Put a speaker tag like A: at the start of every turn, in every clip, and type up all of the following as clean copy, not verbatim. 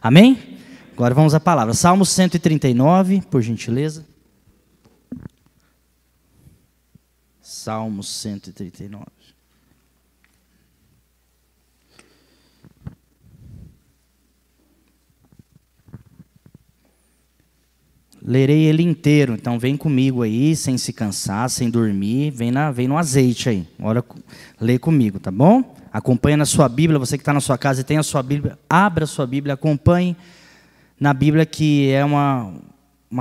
A: Amém? Agora vamos à palavra. Salmo 139, por gentileza. Salmo 139. Lerei ele inteiro, então vem comigo aí, sem se cansar, sem dormir, vem no azeite aí. Ora, lê comigo, tá bom? Acompanha na sua Bíblia, você que está na sua casa e tem a sua Bíblia, abra a sua Bíblia, acompanhe na Bíblia, que é uma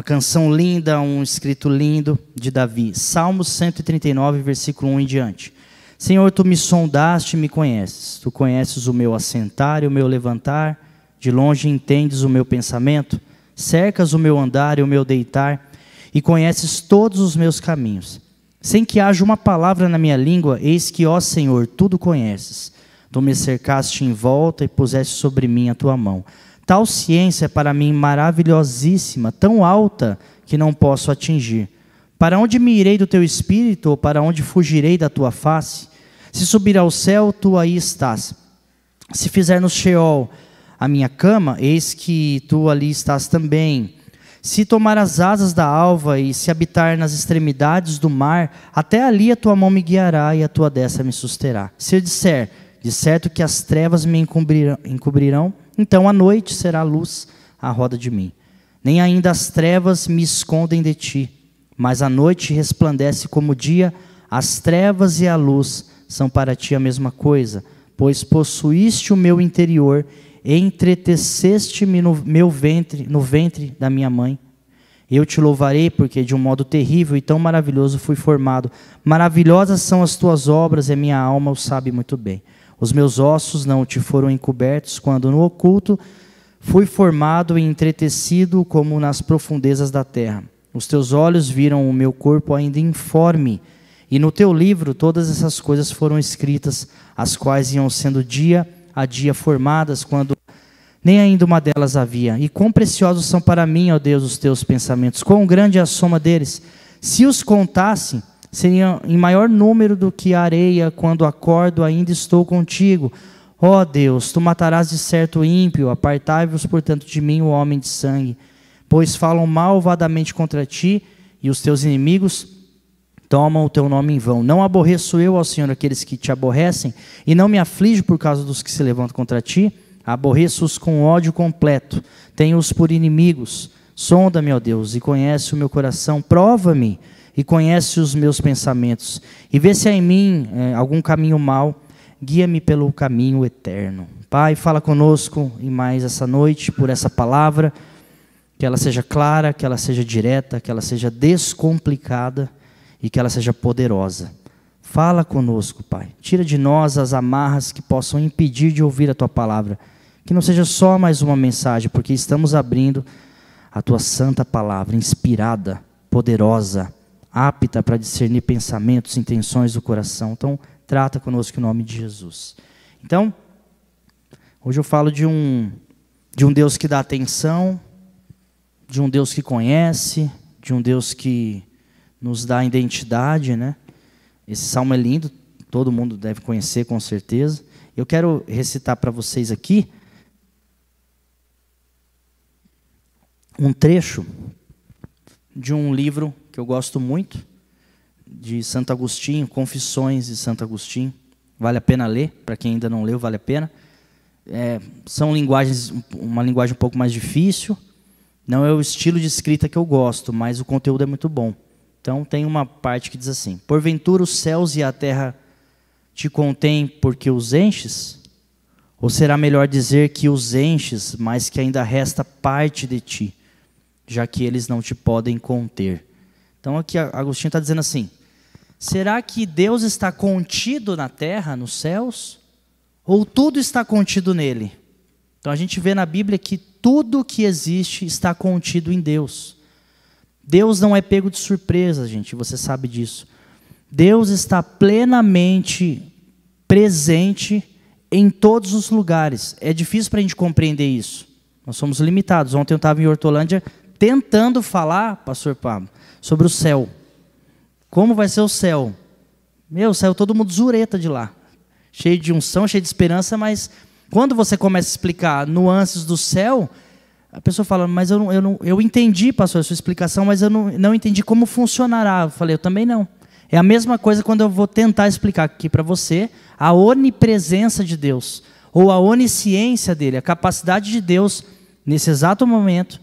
A: canção linda, um escrito lindo de Davi. Salmo 139, versículo 1 em diante. Senhor, tu me sondaste e me conheces. Tu conheces o meu assentar e o meu levantar. De longe entendes o meu pensamento. Cercas o meu andar e o meu deitar, e conheces todos os meus caminhos. Sem que haja uma palavra na minha língua, eis que, ó Senhor, tudo conheces. Tu me cercaste em volta e puseste sobre mim a tua mão. Tal ciência é para mim maravilhosíssima, tão alta que não posso atingir. Para onde me irei do teu espírito, ou para onde fugirei da tua face? Se subir ao céu, tu aí estás. Se fizer no Sheol a minha cama, eis que tu ali estás também. Se tomar as asas da alva e se habitar nas extremidades do mar, até ali a tua mão me guiará e a tua destra me susterá. Se eu disser, de certo que as trevas me encobrirão, então a noite será luz à roda de mim. Nem ainda as trevas me escondem de ti, mas a noite resplandece como o dia, as trevas e a luz são para ti a mesma coisa, pois possuíste o meu interior, entreteceste-me no ventre da minha mãe. Eu te louvarei, porque de um modo terrível e tão maravilhoso fui formado. Maravilhosas são as tuas obras, e a minha alma o sabe muito bem. Os meus ossos não te foram encobertos, quando no oculto fui formado e entretecido como nas profundezas da terra. Os teus olhos viram o meu corpo ainda informe, e no teu livro todas essas coisas foram escritas, as quais iam sendo dia a dia formadas, quando nem ainda uma delas havia. E quão preciosos são para mim, ó Deus, os teus pensamentos, quão grande é a soma deles. Se os contasse, seriam em maior número do que a areia. Quando acordo, ainda estou contigo. Ó Deus, tu matarás de certo o ímpio, apartai-vos, portanto, de mim o homem de sangue, pois falam malvadamente contra ti, e os teus inimigos tomam o teu nome em vão. Não aborreço eu, ó Senhor, aqueles que te aborrecem, e não me aflijo por causa dos que se levantam contra ti. Aborreço-os com ódio completo, tenho-os por inimigos. Sonda-me, ó Deus, e conhece o meu coração. Prova-me e conhece os meus pensamentos, e vê se há em mim algum caminho mau. Guia-me pelo caminho eterno. Pai, fala conosco e mais essa noite por essa palavra, que ela seja clara, que ela seja direta, que ela seja descomplicada e que ela seja poderosa. Fala conosco, Pai. Tira de nós as amarras que possam impedir de ouvir a Tua palavra. Que não seja só mais uma mensagem, porque estamos abrindo a Tua santa palavra, inspirada, poderosa, apta para discernir pensamentos, intenções do coração. Então, trata conosco em nome de Jesus. Então, hoje eu falo de um Deus que dá atenção, de um Deus que conhece, de um Deus que nos dá identidade, né? Esse salmo é lindo, todo mundo deve conhecer com certeza. Eu quero recitar para vocês aqui um trecho de um livro que eu gosto muito, de Santo Agostinho, Confissões de Santo Agostinho. Vale a pena ler, para quem ainda não leu, vale a pena. São uma linguagem um pouco mais difícil, não é o estilo de escrita que eu gosto, mas o conteúdo é muito bom. Então tem uma parte que diz assim: porventura os céus e a terra te contêm porque os enches? Ou será melhor dizer que os enches, mas que ainda resta parte de ti, já que eles não te podem conter? Então aqui Agostinho está dizendo assim: será que Deus está contido na terra, nos céus? Ou tudo está contido nele? Então a gente vê na Bíblia que tudo que existe está contido em Deus. Deus não é pego de surpresa, gente, você sabe disso. Deus está plenamente presente em todos os lugares. É difícil para a gente compreender isso. Nós somos limitados. Ontem eu estava em Hortolândia tentando falar, pastor Pablo, sobre o céu. Como vai ser o céu? Saiu todo mundo zureta de lá. Cheio de unção, cheio de esperança, mas Quando você começa a explicar nuances do céu, a pessoa fala, mas eu entendi, pastor, a sua explicação, mas eu não entendi como funcionará. Eu falei, eu também não. É a mesma coisa quando eu vou tentar explicar aqui para você a onipresença de Deus, ou a onisciência dele, a capacidade de Deus, nesse exato momento,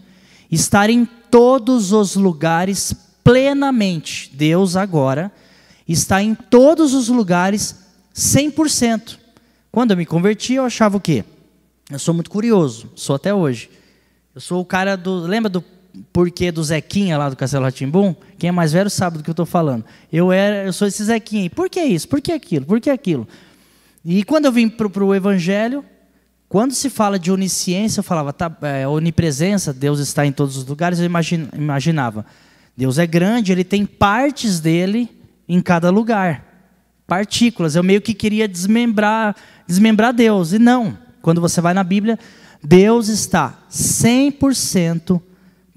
A: estar em todos os lugares plenamente. Deus agora está em todos os lugares 100%. Quando eu me converti, eu achava o quê? Eu sou muito curioso, sou até hoje. Eu sou o cara do... Lembra do porquê do Zequinha lá do Castelo Rá-Tim-Bum? Quem é mais velho sabe do que eu estou falando. Eu sou esse Zequinha aí. Por que isso? Por que aquilo? Por que aquilo? E quando eu vim para o Evangelho, quando se fala de onisciência, eu falava, onipresença, Deus está em todos os lugares, eu imaginava. Deus é grande, Ele tem partes dele em cada lugar. Partículas. Eu meio que queria desmembrar Deus. E não. Quando você vai na Bíblia, Deus está 100%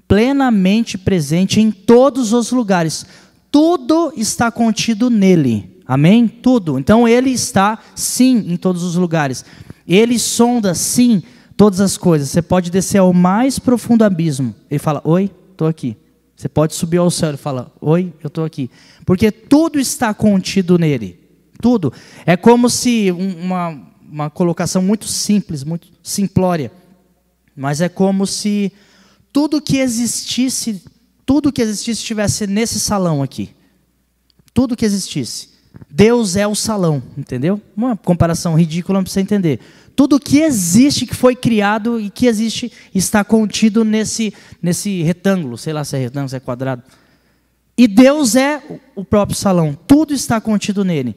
A: plenamente presente em todos os lugares. Tudo está contido nele. Amém? Tudo. Então Ele está, sim, em todos os lugares. Ele sonda, sim, todas as coisas. Você pode descer ao mais profundo abismo. Ele fala, oi, estou aqui. Você pode subir ao céu e fala, oi, eu estou aqui. Porque tudo está contido nele. Tudo. É como se uma colocação muito simples, muito simplória. Mas é como se tudo que existisse estivesse nesse salão aqui. Tudo que existisse. Deus é o salão, entendeu? Uma comparação ridícula para você entender. Tudo que existe, que foi criado e que existe, está contido nesse retângulo. Sei lá se é retângulo, se é quadrado. E Deus é o próprio salão. Tudo está contido nele.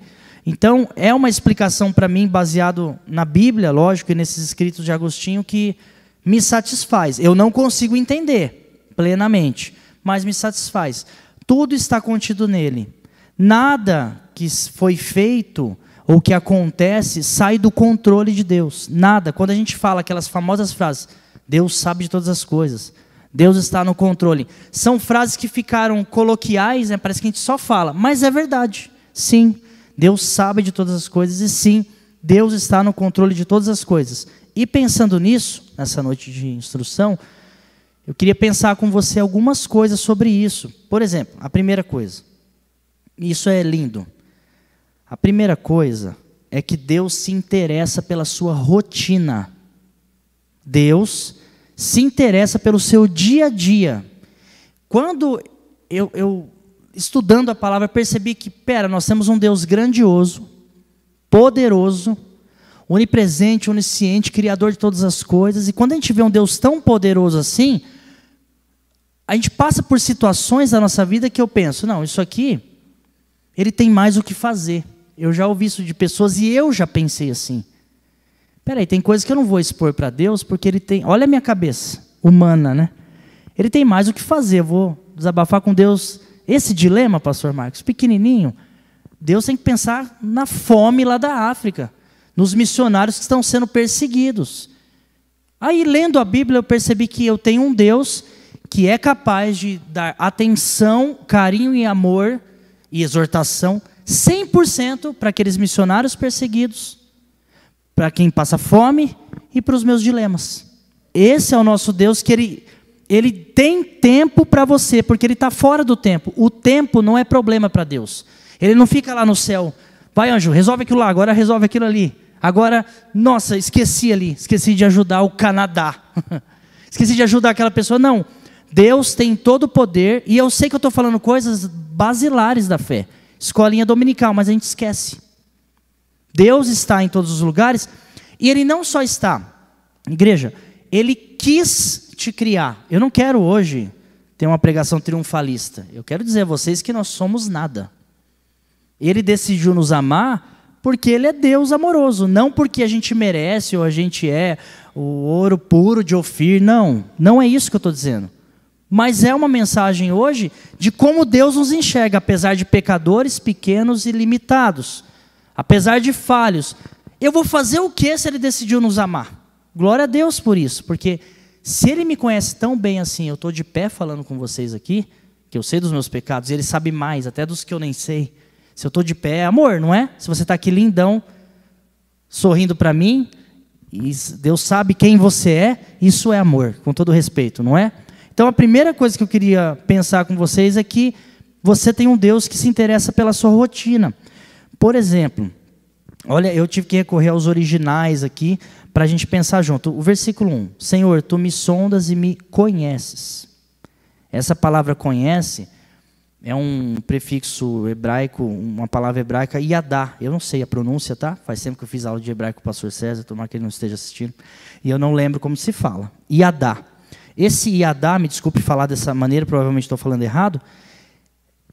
A: Então, é uma explicação para mim, baseado na Bíblia, lógico, e nesses escritos de Agostinho, que me satisfaz. Eu não consigo entender plenamente, mas me satisfaz. Tudo está contido nele. Nada que foi feito ou que acontece sai do controle de Deus. Nada. Quando a gente fala aquelas famosas frases, Deus sabe de todas as coisas, Deus está no controle. São frases que ficaram coloquiais, né? Parece que a gente só fala, mas é verdade. Sim, Deus sabe de todas as coisas e sim, Deus está no controle de todas as coisas. E pensando nisso, nessa noite de instrução, eu queria pensar com você algumas coisas sobre isso. Por exemplo, a primeira coisa, isso é lindo. A primeira coisa é que Deus se interessa pela sua rotina. Deus se interessa pelo seu dia a dia. Quando eu estudando a palavra, percebi que, nós temos um Deus grandioso, poderoso, onipresente, onisciente, criador de todas as coisas. E quando a gente vê um Deus tão poderoso assim, a gente passa por situações da nossa vida que eu penso, não, isso aqui, Ele tem mais o que fazer. Eu já ouvi isso de pessoas e eu já pensei assim. Tem coisas que eu não vou expor para Deus, porque Ele tem... Olha a minha cabeça humana, né? Ele tem mais o que fazer. Eu vou desabafar com Deus esse dilema, pastor Marcos, pequenininho. Deus tem que pensar na fome lá da África, nos missionários que estão sendo perseguidos. Aí, lendo a Bíblia, eu percebi que eu tenho um Deus que é capaz de dar atenção, carinho e amor e exortação 100% para aqueles missionários perseguidos, para quem passa fome e para os meus dilemas. Esse é o nosso Deus, que Ele tem tempo para você, porque Ele está fora do tempo. O tempo não é problema para Deus. Ele não fica lá no céu, vai anjo, resolve aquilo lá, agora resolve aquilo ali. Agora, nossa, esqueci de ajudar o Canadá. Esqueci de ajudar aquela pessoa. Não, Deus tem todo o poder, e eu sei que eu estou falando coisas basilares da fé. Escolinha dominical, mas a gente esquece. Deus está em todos os lugares, e Ele não só está, igreja, Ele quis te criar. Eu não quero hoje ter uma pregação triunfalista. Eu quero dizer a vocês que nós somos nada. Ele decidiu nos amar porque Ele é Deus amoroso, não porque a gente merece ou a gente é o ouro puro de Ofir. Não, não é isso que eu estou dizendo. Mas é uma mensagem hoje de como Deus nos enxerga, apesar de pecadores pequenos e limitados, apesar de falhos. Eu vou fazer o que se Ele decidiu nos amar? Glória a Deus por isso, porque se Ele me conhece tão bem assim, eu estou de pé falando com vocês aqui, que eu sei dos meus pecados, e Ele sabe mais, até dos que eu nem sei. Se eu estou de pé, é amor, não é? Se você está aqui lindão, sorrindo para mim, E Deus sabe quem você é, isso é amor, com todo respeito, não é? Então a primeira coisa que eu queria pensar com vocês é que você tem um Deus que se interessa pela sua rotina. Por exemplo, olha, eu tive que recorrer aos originais aqui para a gente pensar junto. O versículo 1, Senhor, tu me sondas e me conheces. Essa palavra conhece é um prefixo hebraico, uma palavra hebraica, yadá. Eu não sei a pronúncia, tá? Faz tempo que eu fiz aula de hebraico com o pastor César, tomara que ele não esteja assistindo. E eu não lembro como se fala. Yadá. Esse yadá, me desculpe falar dessa maneira, provavelmente estou falando errado.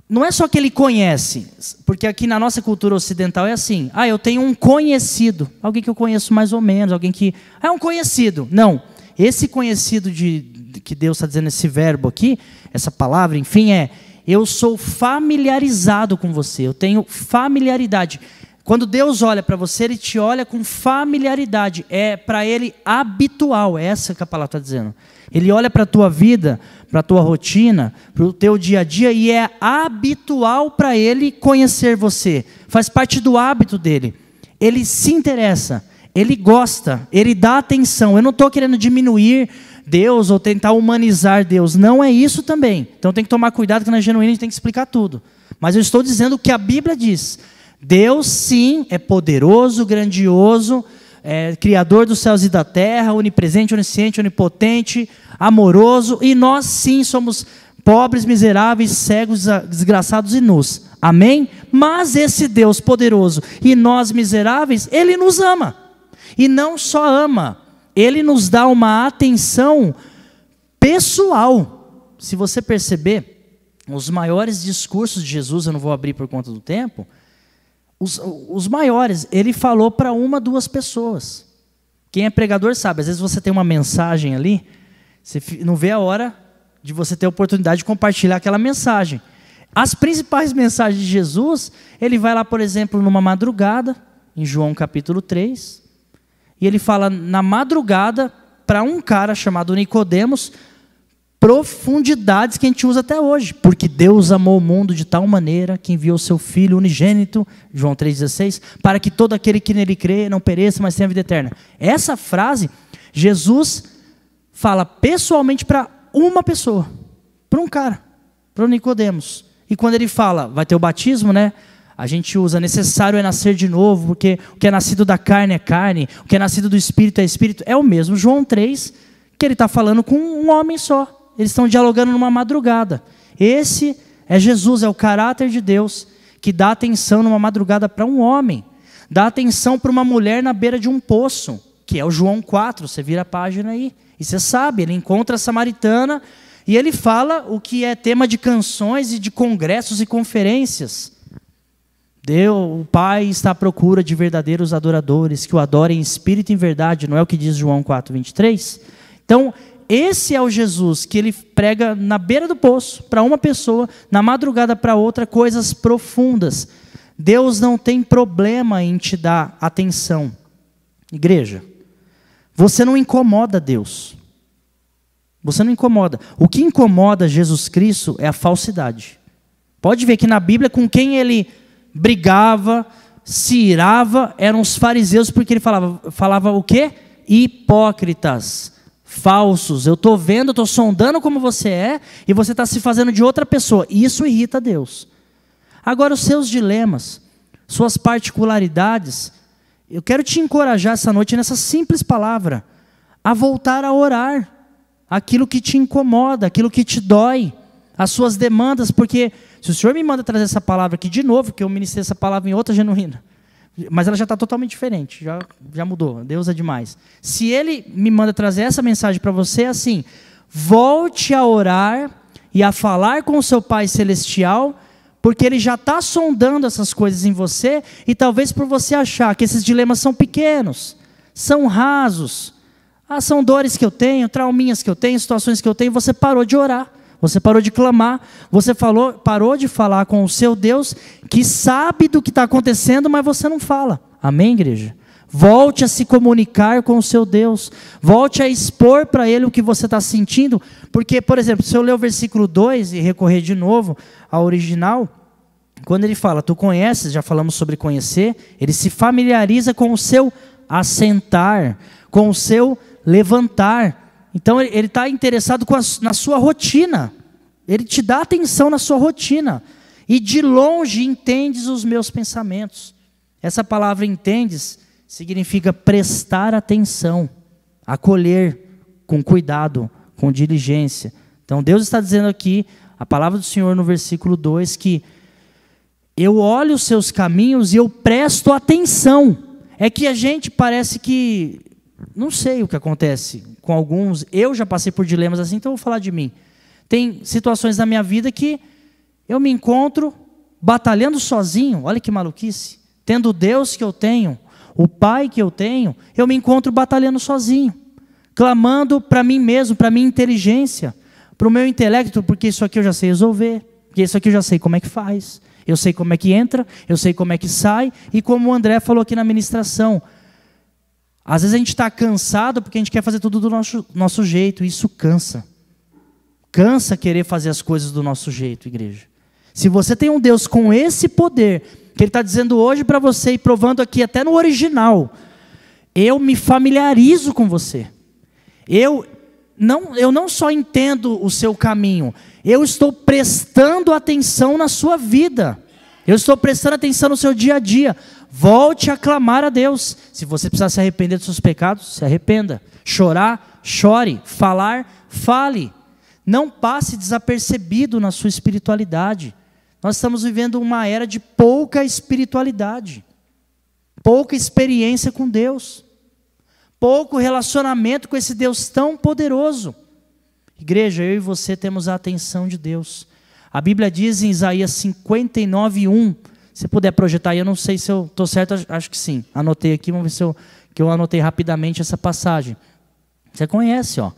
A: Não é só que ele conhece, porque aqui na nossa cultura ocidental é assim. Ah, eu tenho um conhecido. Alguém que eu conheço mais ou menos, alguém que... Ah, é um conhecido. Não. Esse conhecido que Deus está dizendo, esse verbo aqui, essa palavra, enfim, é... Eu sou familiarizado com você, eu tenho familiaridade. Quando Deus olha para você, Ele te olha com familiaridade. É para Ele habitual, é essa que a palavra está dizendo. Ele olha para a tua vida, para a tua rotina, para o teu dia a dia, e é habitual para Ele conhecer você. Faz parte do hábito dEle. Ele se interessa, Ele gosta, Ele dá atenção. Eu não estou querendo diminuir Deus ou tentar humanizar Deus, não é isso também. Então tem que tomar cuidado que na genuína a gente tem que explicar tudo. Mas eu estou dizendo o que a Bíblia diz. Deus sim é poderoso, grandioso, criador dos céus e da terra, onipresente, onisciente, onipotente, amoroso, e nós sim somos pobres, miseráveis, cegos, desgraçados e nus. Amém? Mas esse Deus poderoso e nós miseráveis, Ele nos ama. E não só ama, Ele nos dá uma atenção pessoal. Se você perceber, os maiores discursos de Jesus, eu não vou abrir por conta do tempo, os maiores, Ele falou para uma, duas pessoas. Quem é pregador sabe, às vezes você tem uma mensagem ali, você não vê a hora de você ter a oportunidade de compartilhar aquela mensagem. As principais mensagens de Jesus, Ele vai lá, por exemplo, numa madrugada, em João capítulo 3, e Ele fala na madrugada para um cara chamado Nicodemos, profundidades que a gente usa até hoje. Porque Deus amou o mundo de tal maneira que enviou seu Filho unigênito, João 3,16, para que todo aquele que nele crê não pereça, mas tenha vida eterna. Essa frase, Jesus fala pessoalmente para uma pessoa, para um cara, para o Nicodemos. E quando Ele fala, vai ter o batismo, né? A gente usa, necessário é nascer de novo, porque o que é nascido da carne é carne, o que é nascido do Espírito é Espírito. É o mesmo João 3, que Ele está falando com um homem só. Eles estão dialogando numa madrugada. Esse é Jesus, é o caráter de Deus, que dá atenção numa madrugada para um homem. Dá atenção para uma mulher na beira de um poço, que é o João 4, você vira a página aí. E você sabe, Ele encontra a samaritana e Ele fala o que é tema de canções e de congressos e conferências. Deus, o Pai está à procura de verdadeiros adoradores, que o adorem em espírito e em verdade, não é o que diz João 4, 23? Então, esse é o Jesus que Ele prega na beira do poço, para uma pessoa, na madrugada para outra, coisas profundas. Deus não tem problema em te dar atenção. Igreja, você não incomoda Deus. Você não incomoda. O que incomoda Jesus Cristo é a falsidade. Pode ver que na Bíblia, com quem Ele brigava, se irava, eram os fariseus, porque Ele falava o quê? Hipócritas, falsos. Eu estou vendo, eu estou sondando como você é, e você está se fazendo de outra pessoa. Isso irrita Deus. Agora, os seus dilemas, suas particularidades, eu quero te encorajar essa noite, nessa simples palavra, a voltar a orar. Aquilo que te incomoda, aquilo que te dói, as suas demandas, porque se o Senhor me manda trazer essa palavra aqui de novo, que eu ministrei essa palavra em outra genuína, mas ela já está totalmente diferente, já mudou, Deus é demais. Se Ele me manda trazer essa mensagem para você, é assim, volte a orar e a falar com o seu Pai Celestial, porque Ele já está sondando essas coisas em você, e talvez por você achar que esses dilemas são pequenos, são rasos, são dores que eu tenho, trauminhas que eu tenho, situações que eu tenho, você parou de orar, você parou de clamar, você parou de falar com o seu Deus, que sabe do que está acontecendo, mas você não fala. Amém, igreja? Volte a se comunicar com o seu Deus, volte a expor para Ele o que você está sentindo, porque, por exemplo, se eu ler o versículo 2 e recorrer de novo ao original, quando Ele fala, tu conheces, já falamos sobre conhecer, Ele se familiariza com o seu assentar, com o seu levantar. Então ele está interessado na sua rotina. Ele te dá atenção na sua rotina. E de longe entendes os meus pensamentos. Essa palavra entendes significa prestar atenção, acolher com cuidado, com diligência. Então Deus está dizendo aqui, a palavra do Senhor no versículo 2, que eu olho os seus caminhos e eu presto atenção. É que a gente parece que, não sei o que acontece com alguns, eu já passei por dilemas assim, então eu vou falar de mim. Tem situações na minha vida que eu me encontro batalhando sozinho, olha que maluquice. Tendo o Deus que eu tenho, o Pai que eu tenho, eu me encontro batalhando sozinho. Clamando para mim mesmo, para a minha inteligência, para o meu intelecto, porque isso aqui eu já sei resolver, porque isso aqui eu já sei como é que faz. Eu sei como é que entra, eu sei como é que sai, e como o André falou aqui na ministração, às vezes a gente está cansado porque a gente quer fazer tudo do nosso jeito, e isso cansa. Cansa querer fazer as coisas do nosso jeito, igreja. Se você tem um Deus com esse poder, que Ele está dizendo hoje para você, e provando aqui até no original, eu me familiarizo com você. Eu não só entendo o seu caminho, eu estou prestando atenção na sua vida. Eu estou prestando atenção no seu dia a dia. Volte a clamar a Deus. Se você precisar se arrepender dos seus pecados, se arrependa. Chorar, chore. Falar, fale. Não passe desapercebido na sua espiritualidade. Nós estamos vivendo uma era de pouca espiritualidade, pouca experiência com Deus, pouco relacionamento com esse Deus tão poderoso. Igreja, eu e você temos a atenção de Deus. A Bíblia diz em Isaías 59:1, se puder projetar aí, eu não sei se eu estou certo, acho que sim. Anotei aqui, vamos ver que eu anotei rapidamente essa passagem. Você conhece, ó.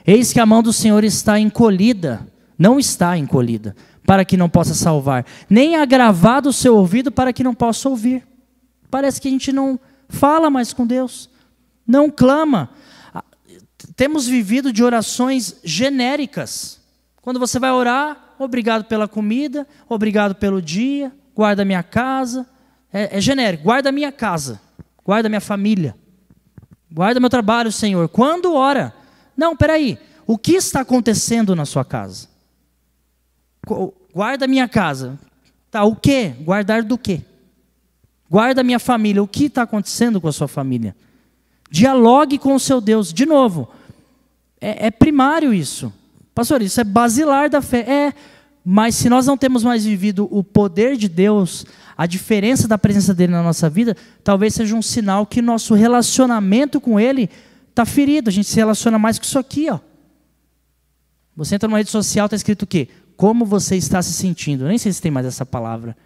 A: Eis que a mão do Senhor está encolhida, não está encolhida, para que não possa salvar, nem agravado o seu ouvido para que não possa ouvir. Parece que a gente não fala mais com Deus, não clama. Temos vivido de orações genéricas. Quando você vai orar, obrigado pela comida, obrigado pelo dia, guarda a minha casa. É genérico, guarda a minha casa, guarda a minha família, guarda meu trabalho, Senhor. Quando ora? Não, peraí, o que está acontecendo na sua casa? Guarda a minha casa. Tá, o quê? Guardar do quê? Guarda a minha família. O que está acontecendo com a sua família? Dialogue com o seu Deus. De novo, é primário isso. Pastor, isso é basilar da fé. Mas se nós não temos mais vivido o poder de Deus, a diferença da presença dele na nossa vida, talvez seja um sinal que nosso relacionamento com ele está ferido. A gente se relaciona mais com isso aqui, ó. Você entra numa rede social, está escrito o quê? Como você está se sentindo? Eu nem sei se tem mais essa palavra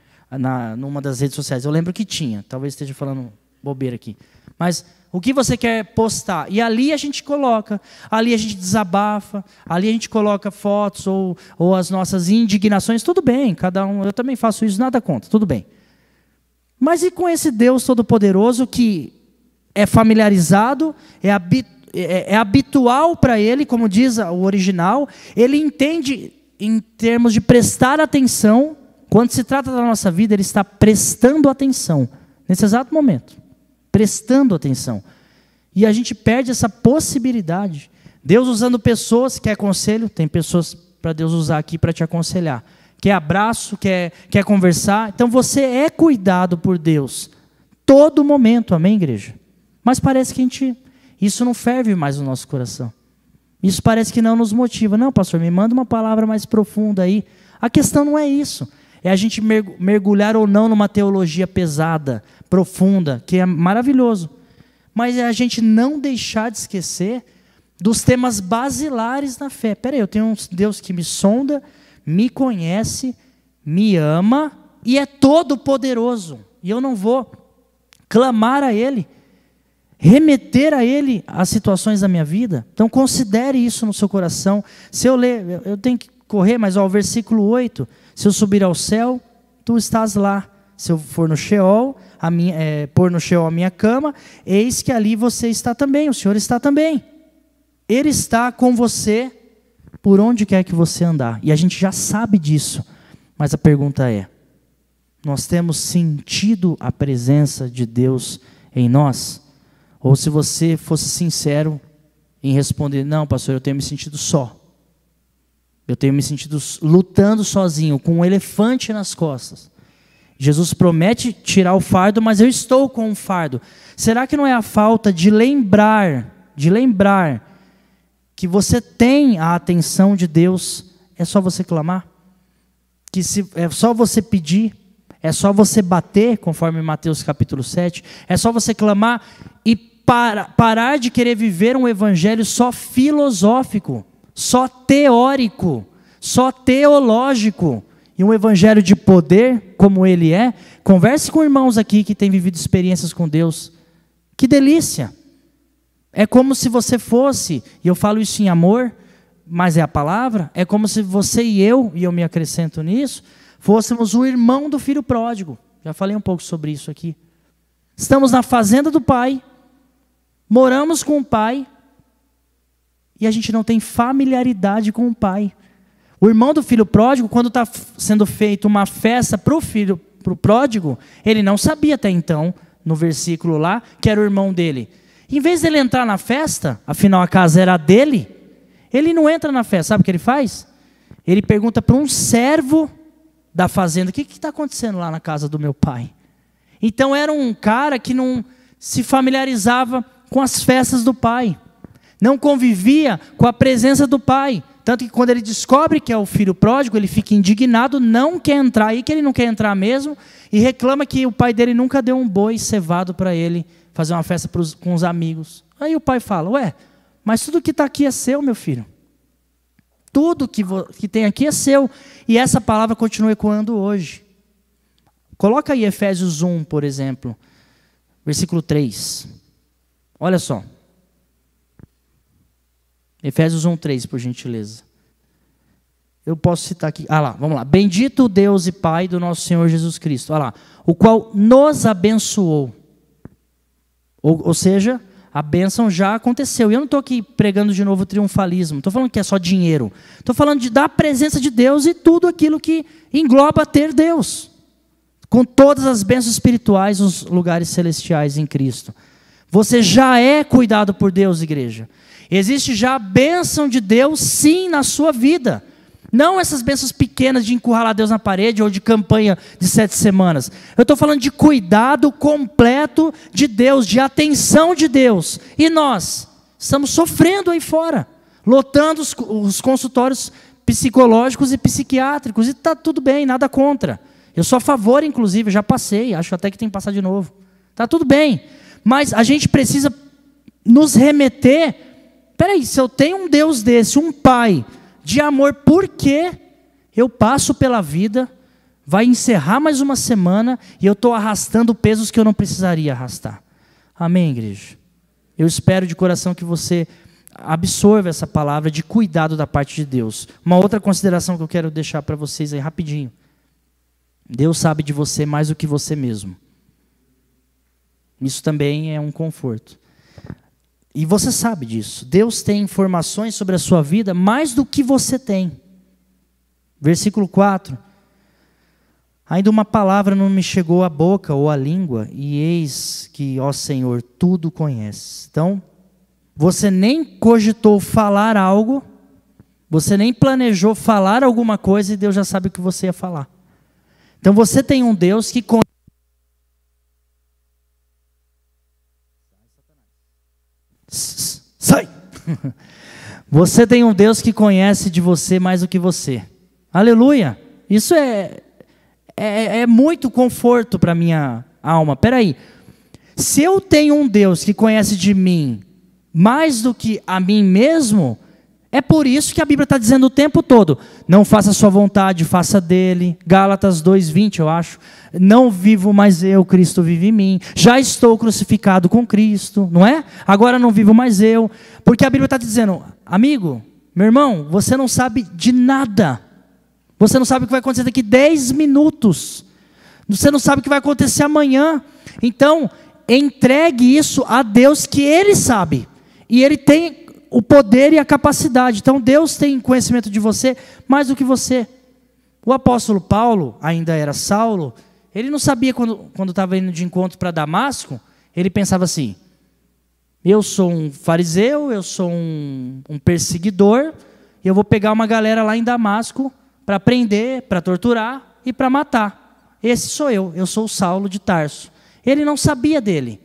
A: numa das redes sociais. Eu lembro que tinha. Talvez esteja falando bobeira aqui. Mas o que você quer postar? E ali a gente coloca. Ali a gente desabafa. Ali a gente coloca fotos ou as nossas indignações. Tudo bem, cada um. Eu também faço isso, nada contra. Tudo bem. Mas e com esse Deus Todo-Poderoso que é familiarizado, é habitual para ele, como diz o original, ele entende em termos de prestar atenção. Quando se trata da nossa vida, ele está prestando atenção, nesse exato momento, prestando atenção, e a gente perde essa possibilidade. Deus usando pessoas, quer conselho, tem pessoas para Deus usar aqui para te aconselhar, quer abraço, quer conversar, então você é cuidado por Deus, todo momento, amém, igreja? Mas parece que isso não ferve mais no nosso coração. Isso parece que não nos motiva. Não, pastor, me manda uma palavra mais profunda aí. A questão não é isso. É a gente mergulhar ou não numa teologia pesada, profunda, que é maravilhoso. Mas é a gente não deixar de esquecer dos temas basilares na fé. Peraí, eu tenho um Deus que me sonda, me conhece, me ama e é todo poderoso. E eu não vou clamar a Ele, remeter a Ele as situações da minha vida. Então considere isso no seu coração. Se eu ler, eu tenho que correr, mas o versículo 8, se eu subir ao céu, tu estás lá. Se eu for no Sheol, pôr no Sheol a minha cama, eis que ali você está também, o Senhor está também. Ele está com você por onde quer que você andar. E a gente já sabe disso, mas a pergunta é, nós temos sentido a presença de Deus em nós? Ou se você fosse sincero em responder, não, pastor, eu tenho me sentido só. Eu tenho me sentido lutando sozinho, com um elefante nas costas. Jesus promete tirar o fardo, mas eu estou com um fardo. Será que não é a falta de lembrar que você tem a atenção de Deus? É só você clamar? É só você pedir? É só você bater, conforme Mateus capítulo 7? É só você clamar e parar de querer viver um evangelho só filosófico, só teórico, só teológico, e um evangelho de poder, como ele é? Converse com irmãos aqui que têm vivido experiências com Deus. Que delícia! É como se você fosse, e eu falo isso em amor, mas é a palavra, é como se você e eu me acrescento nisso, fôssemos o irmão do filho pródigo. Já falei um pouco sobre isso aqui. Estamos na fazenda do pai, moramos com o pai, e a gente não tem familiaridade com o pai. O irmão do filho pródigo, quando está sendo feita uma festa para o pródigo, ele não sabia até então, no versículo lá, que era o irmão dele. Em vez dele entrar na festa, afinal a casa era dele, ele não entra na festa. Sabe o que ele faz? Ele pergunta para um servo da fazenda, o que está acontecendo lá na casa do meu pai? Então era um cara que não se familiarizava com as festas do pai, não convivia com a presença do pai. Tanto que quando ele descobre que é o filho pródigo, ele fica indignado, não quer entrar, aí que ele não quer entrar mesmo, e reclama que o pai dele nunca deu um boi cevado para ele fazer uma festa com os amigos. Aí o pai fala, ué, mas tudo que está aqui é seu, meu filho. Tudo que tem aqui é seu. E essa palavra continua ecoando hoje. Coloca aí Efésios 1, por exemplo, versículo 3. Olha só. Efésios 1, 3, por gentileza. Eu posso citar aqui. Ah lá, vamos lá. Bendito o Deus e Pai do nosso Senhor Jesus Cristo. Olha lá. O qual nos abençoou. Ou seja, a bênção já aconteceu. E eu não estou aqui pregando de novo triunfalismo. Não estou falando que é só dinheiro. Estou falando da presença de Deus e tudo aquilo que engloba ter Deus. Com todas as bênçãos espirituais nos lugares celestiais em Cristo. Você já é cuidado por Deus, igreja. Existe já a bênção de Deus, sim, na sua vida. Não essas bênçãos pequenas de encurralar Deus na parede ou de campanha de 7 semanas. Eu estou falando de cuidado completo de Deus, de atenção de Deus. E nós estamos sofrendo aí fora, lotando os consultórios psicológicos e psiquiátricos. E está tudo bem, nada contra. Eu sou a favor, inclusive, já passei, acho até que tem que passar de novo. Está tudo bem. Mas a gente precisa nos remeter. Peraí, se eu tenho um Deus desse, um Pai de amor, por que eu passo pela vida, vai encerrar mais uma semana e eu estou arrastando pesos que eu não precisaria arrastar? Amém, igreja? Eu espero de coração que você absorva essa palavra de cuidado da parte de Deus. Uma outra consideração que eu quero deixar para vocês aí rapidinho. Deus sabe de você mais do que você mesmo. Isso também é um conforto. E você sabe disso. Deus tem informações sobre a sua vida mais do que você tem. Versículo 4. Ainda uma palavra não me chegou à boca ou à língua, e eis que, ó Senhor, tudo conheces. Então, você nem cogitou falar algo, você nem planejou falar alguma coisa, e Deus já sabe o que você ia falar. Então você tem um Deus que conhece. Sai! Você tem um Deus que conhece de você mais do que você. Aleluia! Isso é muito conforto para a minha alma. Peraí, se eu tenho um Deus que conhece de mim mais do que a mim mesmo, é por isso que a Bíblia está dizendo o tempo todo, não faça a sua vontade, faça dele. Gálatas 2:20, eu acho. Não vivo mais eu, Cristo vive em mim. Já estou crucificado com Cristo, não é? Agora não vivo mais eu. Porque a Bíblia está dizendo, amigo, meu irmão, você não sabe de nada. Você não sabe o que vai acontecer daqui 10 minutos. Você não sabe o que vai acontecer amanhã. Então, entregue isso a Deus, que Ele sabe. E Ele tem o poder e a capacidade. Então Deus tem conhecimento de você mais do que você. O apóstolo Paulo, ainda era Saulo, ele não sabia quando estava indo de encontro para Damasco, ele pensava assim, Eu sou um fariseu, eu sou um perseguidor, e eu vou pegar uma galera lá em Damasco para prender, para torturar e para matar. Esse sou eu sou o Saulo de Tarso. Ele não sabia dele.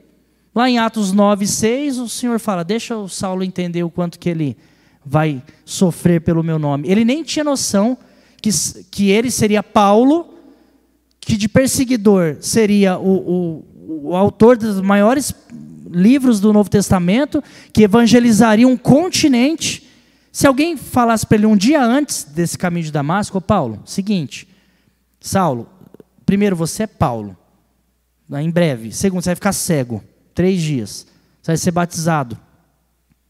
A: Lá em Atos 9:6, o Senhor fala, deixa o Saulo entender o quanto que ele vai sofrer pelo meu nome. Ele nem tinha noção que ele seria Paulo, que de perseguidor seria o autor dos maiores livros do Novo Testamento, que evangelizaria um continente. Se alguém falasse para ele um dia antes desse caminho de Damasco, Paulo, seguinte, Saulo, primeiro você é Paulo, em breve. Segundo, você vai ficar cego, 3 dias, você vai ser batizado.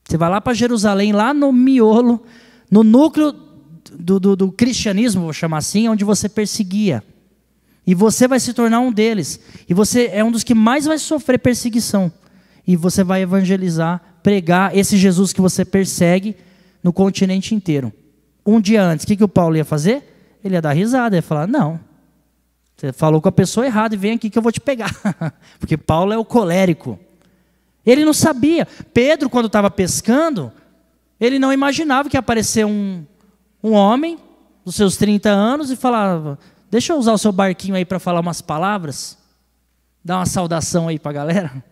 A: Você vai lá para Jerusalém, lá no miolo, no núcleo do cristianismo, vou chamar assim, onde você perseguia. E você vai se tornar um deles. E você é um dos que mais vai sofrer perseguição. E você vai evangelizar, pregar esse Jesus que você persegue no continente inteiro. Um dia antes, o que o Paulo ia fazer? Ele ia dar risada, ia falar, não, você falou com a pessoa errada e vem aqui que eu vou te pegar. Porque Paulo é o colérico. Ele não sabia. Pedro, quando estava pescando, ele não imaginava que ia aparecer um homem dos seus 30 anos e falava, deixa eu usar o seu barquinho aí para falar umas palavras, dar uma saudação aí para a galera.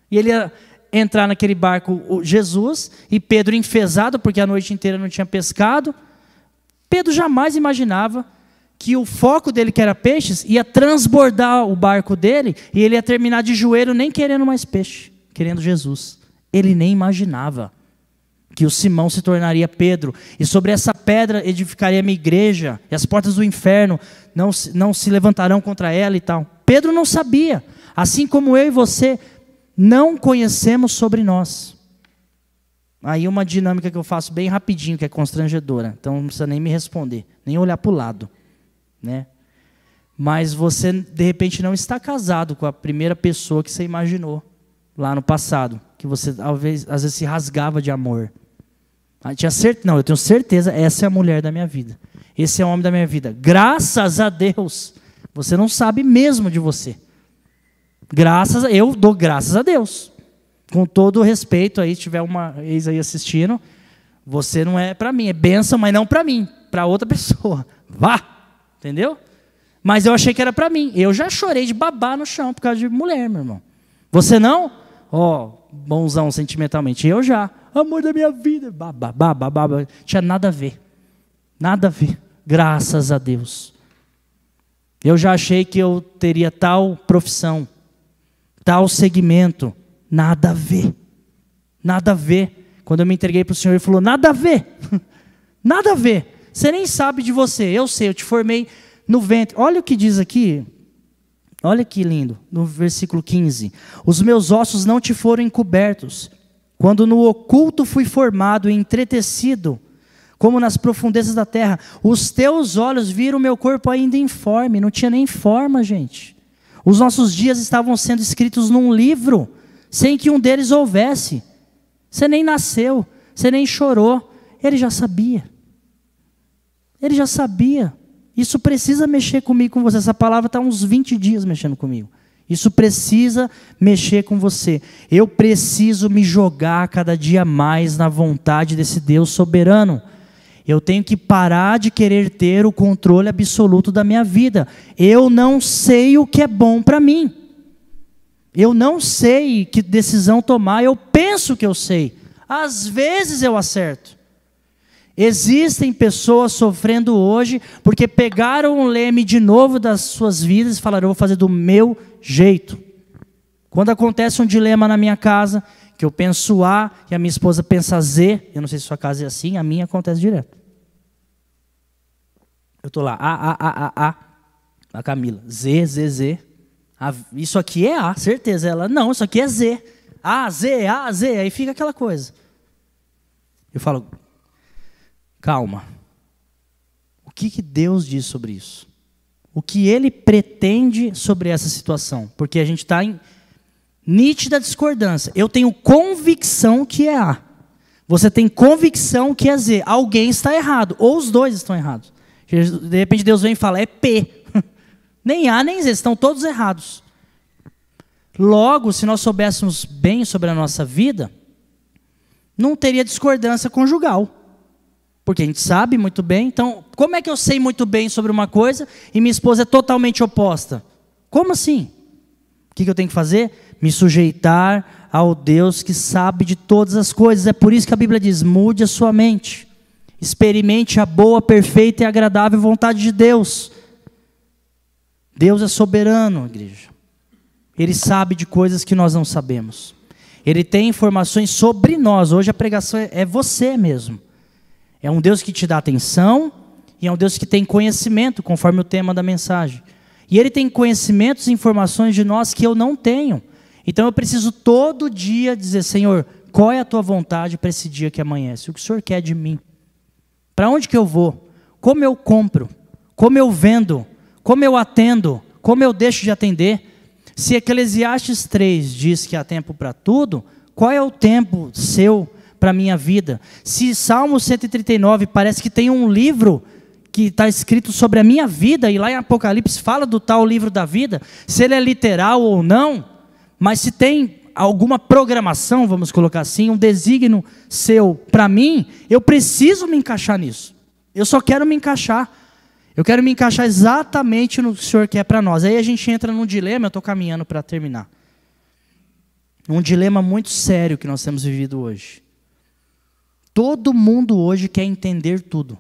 A: E ele ia entrar naquele barco, Jesus, e Pedro enfesado, porque a noite inteira não tinha pescado. Pedro jamais imaginava que o foco dele, que era peixes, ia transbordar o barco dele, e ele ia terminar de joelho nem querendo mais peixe, querendo Jesus. Ele nem imaginava que o Simão se tornaria Pedro, e sobre essa pedra edificaria a minha igreja, e as portas do inferno não se levantarão contra ela e tal. Pedro não sabia, assim como eu e você não conhecemos sobre nós. Aí uma dinâmica que eu faço bem rapidinho, que é constrangedora, então não precisa nem me responder, nem olhar para o lado, né? Mas você de repente não está casado com a primeira pessoa que você imaginou lá no passado, que você às vezes se rasgava de amor. Não, eu tenho certeza, essa é a mulher da minha vida, esse é o homem da minha vida. Graças a Deus, você não sabe mesmo de você. Eu dou graças a Deus. Com todo o respeito, aí se tiver uma ex aí assistindo, você não é para mim, é bênção, mas não para mim, para outra pessoa. Vá, entendeu? Mas eu achei que era para mim. Eu já chorei de babar no chão por causa de mulher, meu irmão. Você não? Bonzão sentimentalmente. Eu já. Amor da minha vida. Babá. Tinha nada a ver. Nada a ver. Graças a Deus. Eu já achei que eu teria tal profissão, tal segmento. Nada a ver. Nada a ver. Quando eu me entreguei para o Senhor, Ele falou, nada a ver. Nada a ver. Você nem sabe de você. Eu sei, eu te formei no ventre. Olha o que diz aqui. Olha que lindo. No versículo 15. Os meus ossos não te foram encobertos, quando no oculto fui formado e entretecido, como nas profundezas da terra. Os teus olhos viram o meu corpo ainda informe. Não tinha nem forma, gente. Os nossos dias estavam sendo escritos num livro, sem que um deles houvesse. Você nem nasceu, você nem chorou. Ele já sabia. Ele já sabia. Isso precisa mexer comigo, com você. Essa palavra está uns 20 dias mexendo comigo. Isso precisa mexer com você. Eu preciso me jogar cada dia mais na vontade desse Deus soberano. Eu tenho que parar de querer ter o controle absoluto da minha vida. Eu não sei o que é bom para mim. Eu não sei que decisão tomar. Eu penso que eu sei. Às vezes eu acerto. Existem pessoas sofrendo hoje porque pegaram o leme de novo das suas vidas e falaram, eu vou fazer do meu jeito. Quando acontece um dilema na minha casa, que eu penso A e a minha esposa pensa Z, eu não sei se sua casa é assim, a minha acontece direto. Eu estou lá, a Camila, Z. Isso aqui é A, certeza. Ela, não, isso aqui é Z. A, Z, aí fica aquela coisa. Eu falo, calma. O que Deus diz sobre isso? O que Ele pretende sobre essa situação? Porque a gente está em nítida discordância. Eu tenho convicção que é A. Você tem convicção que é Z. Alguém está errado. Ou os dois estão errados. De repente Deus vem e fala, é P. Nem A, nem Z. Estão todos errados. Logo, se nós soubéssemos bem sobre a nossa vida, não teria discordância conjugal. Porque a gente sabe muito bem. Então, como é que eu sei muito bem sobre uma coisa e minha esposa é totalmente oposta? Como assim? O que eu tenho que fazer? Me sujeitar ao Deus que sabe de todas as coisas. É por isso que a Bíblia diz, mude a sua mente. Experimente a boa, perfeita e agradável vontade de Deus. Deus é soberano, igreja. Ele sabe de coisas que nós não sabemos. Ele tem informações sobre nós. Hoje a pregação é você mesmo. É um Deus que te dá atenção e é um Deus que tem conhecimento, conforme o tema da mensagem. E Ele tem conhecimentos e informações de nós que eu não tenho. Então eu preciso todo dia dizer, Senhor, qual é a Tua vontade para esse dia que amanhece? O que o Senhor quer de mim? Para onde que eu vou? Como eu compro? Como eu vendo? Como eu atendo? Como eu deixo de atender? Se Eclesiastes 3 diz que há tempo para tudo, qual é o tempo seu para a minha vida? Se Salmo 139 parece que tem um livro que está escrito sobre a minha vida, e lá em Apocalipse fala do tal livro da vida, se ele é literal ou não, mas se tem alguma programação, vamos colocar assim, um desígnio seu para mim, eu preciso me encaixar nisso. Eu só quero me encaixar. Eu quero me encaixar exatamente no que o Senhor quer para nós. Aí a gente entra num dilema, eu estou caminhando para terminar. Um dilema muito sério que nós temos vivido hoje. Todo mundo hoje quer entender tudo.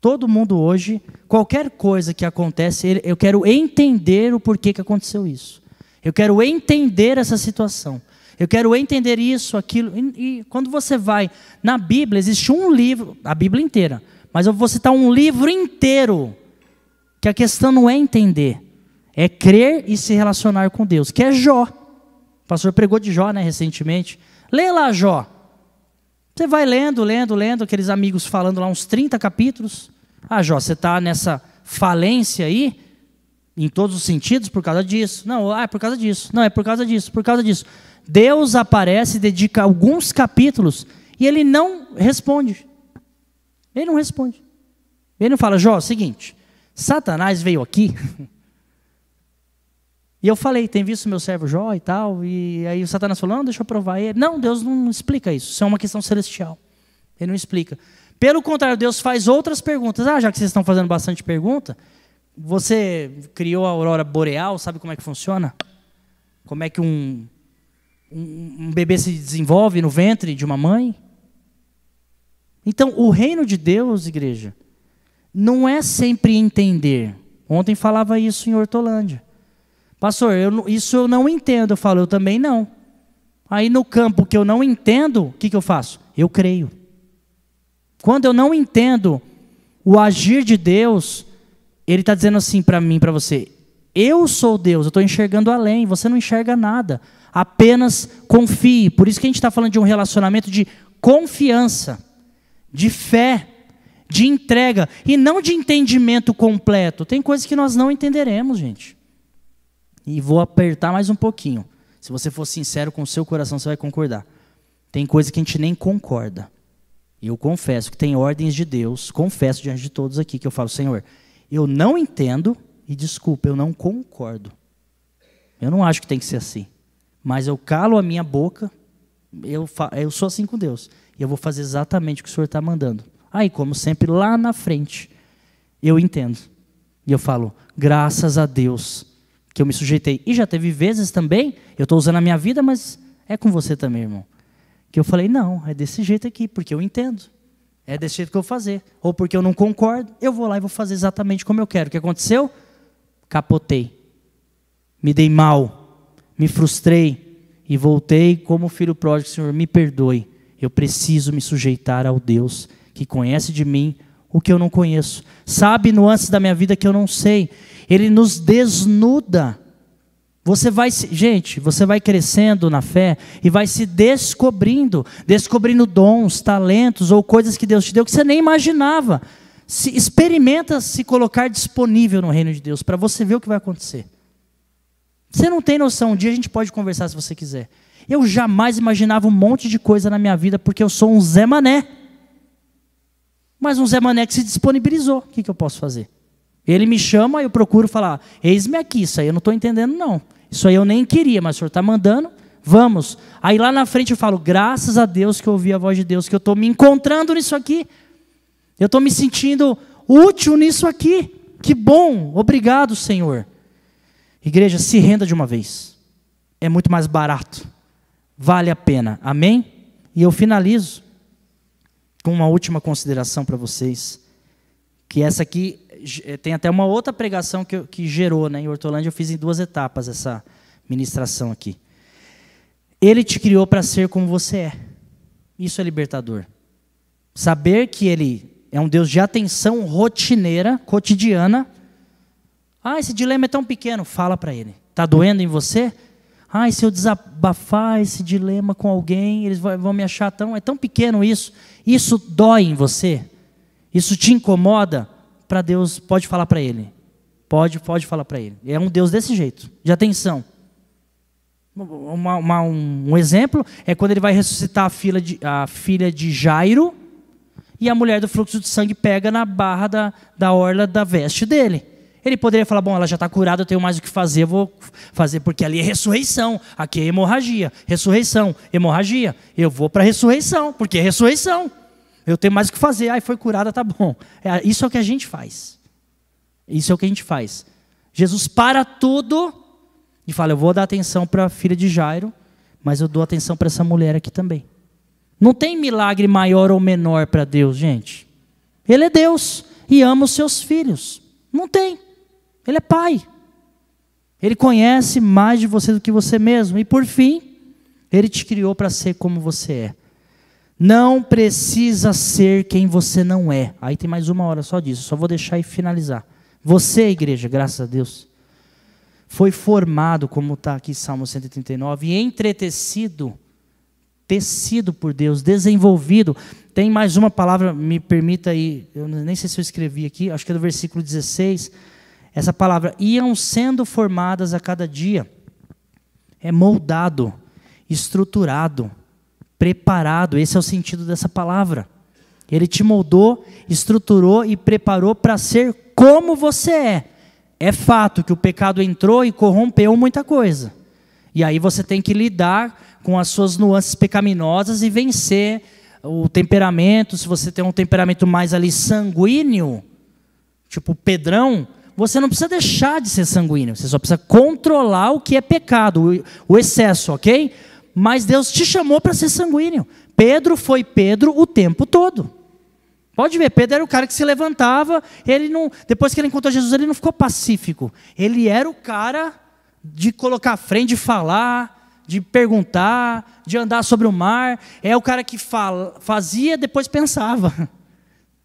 A: Todo mundo hoje, qualquer coisa que acontece, eu quero entender o porquê que aconteceu isso. Eu quero entender essa situação. Eu quero entender isso, aquilo. E quando você vai na Bíblia, existe um livro, a Bíblia inteira. Mas eu vou citar um livro inteiro, que a questão não é entender, é crer e se relacionar com Deus, que é Jó. O pastor pregou de Jó, né, recentemente. Lê lá Jó. Você vai lendo, aqueles amigos falando lá uns 30 capítulos. Ah, Jó, você está nessa falência aí, em todos os sentidos, por causa disso. Não, é por causa disso. Não, é por causa disso, por causa disso. Deus aparece e dedica alguns capítulos e Ele não responde. Ele não responde. Ele não fala, Jó, é o seguinte, Satanás veio aqui e eu falei, tem visto meu servo Jó e tal, e aí o Satanás falou, não, deixa eu provar ele. Não, Deus não explica isso, isso é uma questão celestial. Ele não explica. Pelo contrário, Deus faz outras perguntas. Ah, já que vocês estão fazendo bastante pergunta, você criou a aurora boreal, sabe como é que funciona? Como é que um bebê se desenvolve no ventre de uma mãe? Então, o reino de Deus, igreja, não é sempre entender. Ontem falava isso em Hortolândia. Pastor, isso eu não entendo. Eu falo, eu também não. Aí no campo que eu não entendo, o que eu faço? Eu creio. Quando eu não entendo o agir de Deus, Ele está dizendo assim para mim, para você, eu sou Deus, eu estou enxergando além, você não enxerga nada. Apenas confie. Por isso que a gente está falando de um relacionamento de confiança, de fé, de entrega, e não de entendimento completo. Tem coisas que nós não entenderemos, gente. E vou apertar mais um pouquinho. Se você for sincero com o seu coração, você vai concordar. Tem coisas que a gente nem concorda. E eu confesso que tem ordens de Deus, confesso diante de todos aqui, que eu falo, Senhor, eu não entendo, e desculpa, eu não concordo. Eu não acho que tem que ser assim. Mas eu calo a minha boca, eu sou assim com Deus. E eu vou fazer exatamente o que o Senhor está mandando. Aí, como sempre, lá na frente, eu entendo. E eu falo, graças a Deus que eu me sujeitei. E já teve vezes também, eu estou usando a minha vida, mas é com você também, irmão. Que eu falei, não, é desse jeito aqui, porque eu entendo. É desse jeito que eu vou fazer. Ou porque eu não concordo, eu vou lá e vou fazer exatamente como eu quero. O que aconteceu? Capotei. Me dei mal. Me frustrei. E voltei como filho pródigo, Senhor, me perdoe. Eu preciso me sujeitar ao Deus que conhece de mim o que eu não conheço. Sabe nuances da minha vida que eu não sei. Ele nos desnuda. Você vai crescendo na fé e vai se descobrindo dons, talentos ou coisas que Deus te deu que você nem imaginava. Experimenta se colocar disponível no reino de Deus para você ver o que vai acontecer. Você não tem noção, um dia a gente pode conversar se você quiser. Eu jamais imaginava um monte de coisa na minha vida porque eu sou um Zé Mané. Mas um Zé Mané que se disponibilizou. O que eu posso fazer? Ele me chama, eu procuro falar, eis-me aqui, isso aí eu não estou entendendo não. Isso aí eu nem queria, mas o Senhor está mandando, Vamos. Aí lá na frente eu falo, graças a Deus que eu ouvi a voz de Deus, que eu estou me encontrando nisso aqui. Eu estou me sentindo útil nisso aqui. Que bom, obrigado, Senhor. Igreja, se renda de uma vez. É muito mais barato. Vale a pena. Amém? E eu finalizo com uma última consideração para vocês. Que essa aqui tem até uma outra pregação que gerou, né? Em Hortolândia eu fiz em 2 etapas essa ministração aqui. Ele te criou para ser como você é. Isso é libertador. Saber que Ele é um Deus de atenção rotineira, cotidiana. Esse dilema é tão pequeno. Fala para Ele. Está doendo em você? Se eu desabafar esse dilema com alguém, eles vão me achar é tão pequeno isso. Isso dói em você? Isso te incomoda? Para Deus, pode falar para Ele. Pode falar para Ele. É um Deus desse jeito, de atenção. Um exemplo é quando Ele vai ressuscitar a filha de Jairo, e a mulher do fluxo de sangue pega na barra da orla da veste dele. Ele poderia falar, ela já está curada, eu tenho mais o que fazer, eu vou fazer, porque ali é ressurreição, aqui é hemorragia, ressurreição, hemorragia, eu vou para a ressurreição, porque é ressurreição, eu tenho mais o que fazer, foi curada, tá bom. Isso é o que a gente faz, isso é o que a gente faz. Jesus para tudo e fala, eu vou dar atenção para a filha de Jairo, mas eu dou atenção para essa mulher aqui também. Não tem milagre maior ou menor para Deus, gente. Ele é Deus e ama os seus filhos. Não tem. Ele é Pai. Ele conhece mais de você do que você mesmo. E por fim, Ele te criou para ser como você é. Não precisa ser quem você não é. Aí tem mais 1 hora só disso. Só vou deixar e finalizar. Você, igreja, graças a Deus, foi formado, como está aqui Salmo 139, e entretecido, tecido por Deus, desenvolvido. Tem mais uma palavra, me permita aí, eu nem sei se eu escrevi aqui, acho que é do versículo 16, essa palavra, iam sendo formadas a cada dia. É moldado, estruturado, preparado, esse é o sentido dessa palavra. Ele te moldou, estruturou e preparou para ser como você é. É fato que o pecado entrou e corrompeu muita coisa. E aí você tem que lidar com as suas nuances pecaminosas e vencer o temperamento. Se você tem um temperamento mais ali sanguíneo, tipo Pedrão, você não precisa deixar de ser sanguíneo, você só precisa controlar o que é pecado, o excesso, ok? Mas Deus te chamou para ser sanguíneo. Pedro foi Pedro o tempo todo. Pode ver, Pedro era o cara que se levantava, depois que ele encontrou Jesus, ele não ficou pacífico. Ele era o cara de colocar à frente, de falar, de perguntar, de andar sobre o mar. É o cara que fazia, depois pensava.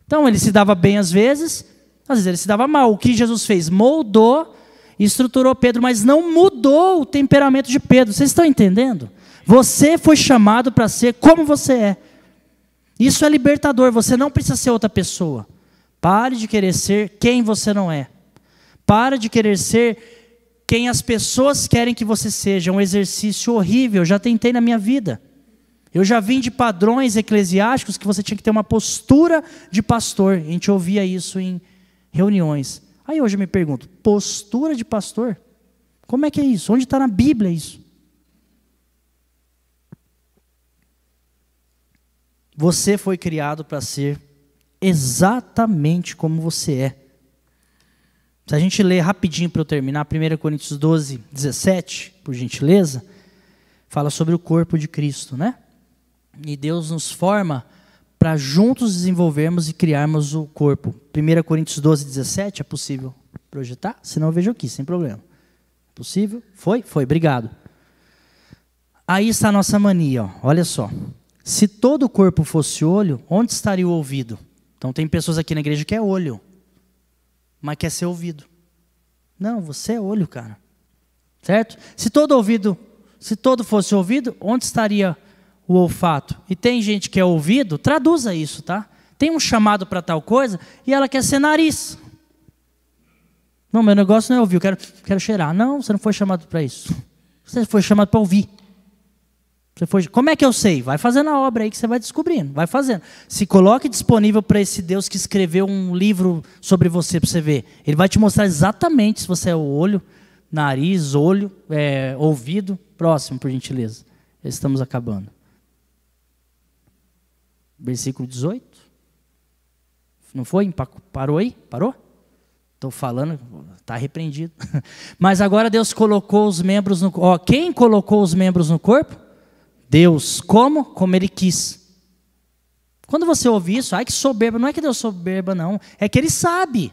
A: Então ele se dava bem às vezes ele se dava mal. O que Jesus fez? Moldou, estruturou Pedro, mas não mudou o temperamento de Pedro. Vocês estão entendendo? Você foi chamado para ser como você é. Isso é libertador, você não precisa ser outra pessoa. Pare de querer ser quem você não é. Pare de querer ser quem as pessoas querem que você seja. É um exercício horrível, eu já tentei na minha vida. Eu já vim de padrões eclesiásticos que você tinha que ter uma postura de pastor. A gente ouvia isso em reuniões. Aí hoje eu me pergunto, postura de pastor? Como é que é isso? Onde está na Bíblia isso? Você foi criado para ser exatamente como você é. Se a gente ler rapidinho para eu terminar, 1 Coríntios 12, 17, por gentileza, fala sobre o corpo de Cristo, né? E Deus nos forma para juntos desenvolvermos e criarmos o corpo. 1 Coríntios 12, 17, é possível projetar? Se não, eu vejo aqui, sem problema. Possível? Foi? Foi, obrigado. Aí está a nossa mania, olha só. Se todo o corpo fosse olho, onde estaria o ouvido? Então tem pessoas aqui na igreja que é olho, mas quer ser ouvido. Não, você é olho, cara. Certo? Se todo fosse ouvido, onde estaria o olfato? E tem gente que é ouvido, traduza isso, tá? Tem um chamado para tal coisa e ela quer ser nariz. Não, meu negócio não é ouvir, eu quero cheirar. Não, você não foi chamado para isso. Você foi chamado para ouvir. Como é que eu sei? Vai fazendo a obra aí que você vai descobrindo. Vai fazendo. Se coloque disponível para esse Deus que escreveu um livro sobre você, para você ver. Ele vai te mostrar exatamente se você é o olho, nariz, olho, ouvido. Próximo, por gentileza. Estamos acabando. Versículo 18. Não foi? Parou aí? Parou? Estou falando, está repreendido. Mas agora Deus colocou os membros no corpo. Quem colocou os membros no corpo? Deus. Como? Como Ele quis. Quando você ouve isso, ai que soberba, não é que Deus soberba não, é que Ele sabe.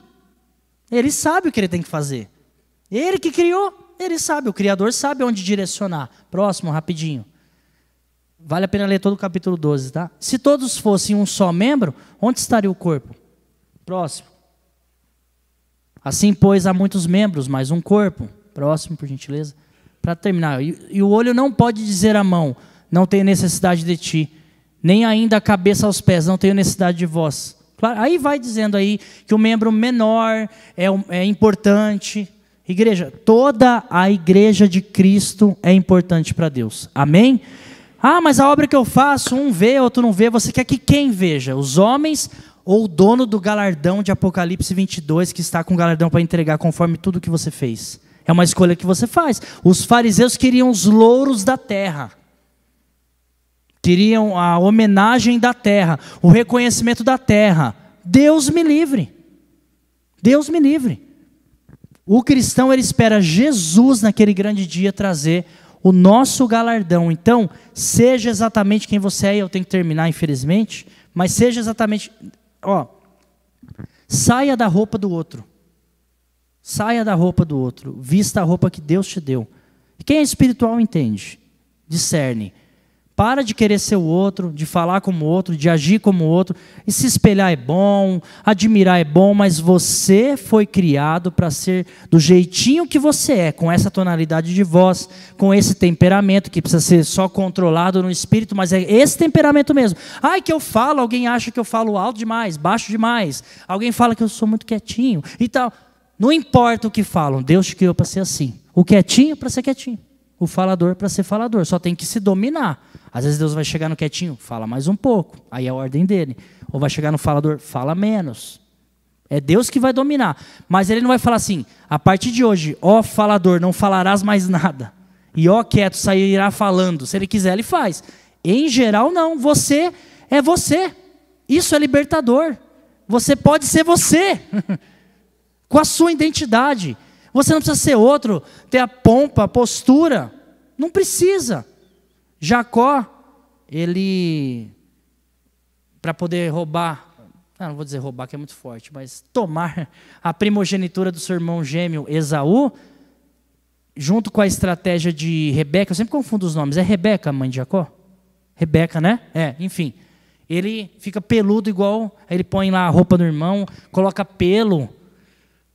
A: Ele sabe o que Ele tem que fazer. Ele que criou, Ele sabe, o Criador sabe onde direcionar. Próximo, rapidinho. Vale a pena ler todo o capítulo 12, tá? Se todos fossem um só membro, onde estaria o corpo? Próximo. Assim, pois, há muitos membros, mas um corpo. Próximo, por gentileza. Para terminar. E o olho não pode dizer à mão, não tenho necessidade de ti. Nem ainda a cabeça aos pés, não tenho necessidade de vós. Claro, aí vai dizendo aí que o membro menor é importante. Igreja, toda a igreja de Cristo é importante para Deus. Amém? Ah, mas a obra que eu faço, um vê, outro não vê. Você quer que quem veja? Os homens ou o dono do galardão de Apocalipse 22, que está com o galardão para entregar conforme tudo que você fez? É uma escolha que você faz. Os fariseus queriam os louros da terra. Queriam a homenagem da terra, o reconhecimento da terra. Deus me livre. Deus me livre. O cristão, ele espera Jesus naquele grande dia trazer o nosso galardão. Então, seja exatamente quem você é, e eu tenho que terminar, infelizmente, mas seja exatamente, saia da roupa do outro. Saia da roupa do outro. Vista a roupa que Deus te deu. Quem é espiritual entende, discerne. Para de querer ser o outro, de falar como o outro, de agir como o outro. E se espelhar é bom, admirar é bom, mas você foi criado para ser do jeitinho que você é, com essa tonalidade de voz, com esse temperamento que precisa ser só controlado no espírito, mas é esse temperamento mesmo. Ai, que eu falo, alguém acha que eu falo alto demais, baixo demais. Alguém fala que eu sou muito quietinho e tal. Não importa o que falam, Deus te criou para ser assim. O quietinho para ser quietinho. O falador para ser falador. Só tem que se dominar. Às vezes Deus vai chegar no quietinho, fala mais um pouco. Aí é a ordem dele. Ou vai chegar no falador, fala menos. É Deus que vai dominar. Mas Ele não vai falar assim, a partir de hoje, ó falador, não falarás mais nada. E ó quieto, sairá falando. Se Ele quiser, Ele faz. Em geral, não. Você é você. Isso é libertador. Você pode ser você. Com a sua identidade. Você não precisa ser outro, ter a pompa, a postura. Não precisa. Jacó, ele, para poder roubar, não vou dizer roubar que é muito forte, mas tomar a primogenitura do seu irmão gêmeo Esaú, junto com a estratégia de Rebeca, eu sempre confundo os nomes, é Rebeca a mãe de Jacó? Rebeca, né? Enfim. Ele fica peludo igual, ele põe lá a roupa do irmão, coloca pelo,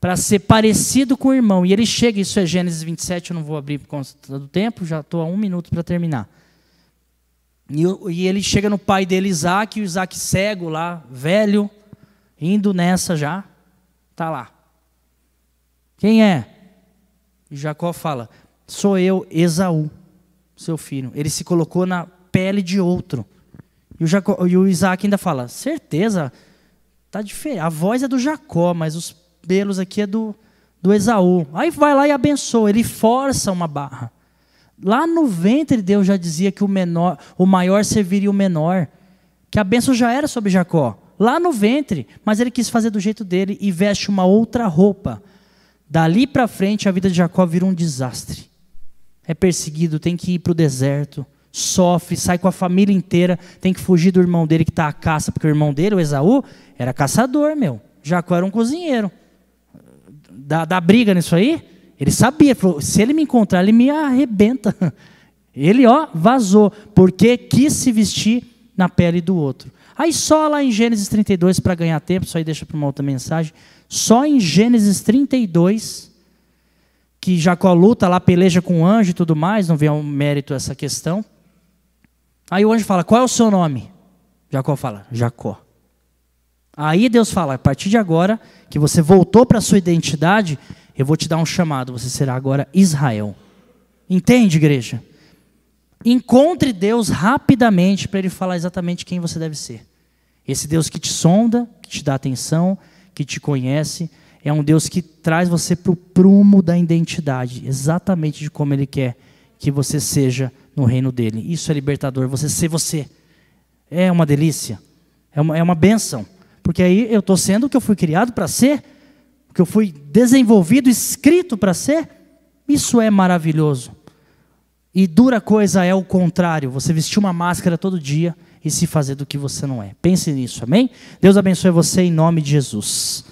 A: para ser parecido com o irmão. E ele chega, isso é Gênesis 27, eu não vou abrir por conta do tempo, já estou a 1 minuto para terminar. E ele chega no pai dele, Isaac, e o Isaac cego lá, velho, indo nessa já, está lá. Quem é? E Jacó fala, sou eu, Esaú, seu filho. Ele se colocou na pele de outro. E o Isaac ainda fala, certeza, está diferente. A voz é do Jacó, mas os pelos aqui é do Esaú. Aí vai lá e abençoa, ele força uma barra. Lá no ventre Deus já dizia que o maior serviria o menor, que a bênção já era sobre Jacó, lá no ventre, mas ele quis fazer do jeito dele e veste uma outra roupa. Dali para frente a vida de Jacó vira um desastre. É perseguido, tem que ir para o deserto, sofre, sai com a família inteira, tem que fugir do irmão dele que está à caça, porque o irmão dele, o Esaú, era caçador, Jacó era um cozinheiro. Da briga nisso aí, ele sabia, falou, se ele me encontrar, ele me arrebenta. Ele, vazou, porque quis se vestir na pele do outro. Aí só lá em Gênesis 32, para ganhar tempo, isso aí deixa para uma outra mensagem, só em Gênesis 32, que Jacó luta lá, peleja com o anjo e tudo mais, não vem ao mérito essa questão. Aí o anjo fala, qual é o seu nome? Jacó fala, Jacó. Aí Deus fala, a partir de agora, que você voltou para a sua identidade, eu vou te dar um chamado, você será agora Israel. Entende, igreja? Encontre Deus rapidamente para Ele falar exatamente quem você deve ser. Esse Deus que te sonda, que te dá atenção, que te conhece, é um Deus que traz você para o prumo da identidade, exatamente de como Ele quer que você seja no reino dele. Isso é libertador, você ser você. É uma delícia, é uma bênção. Porque aí eu estou sendo o que eu fui criado para ser, o que eu fui desenvolvido, escrito para ser. Isso é maravilhoso. E dura coisa é o contrário, você vestir uma máscara todo dia e se fazer do que você não é. Pense nisso, amém? Deus abençoe você em nome de Jesus.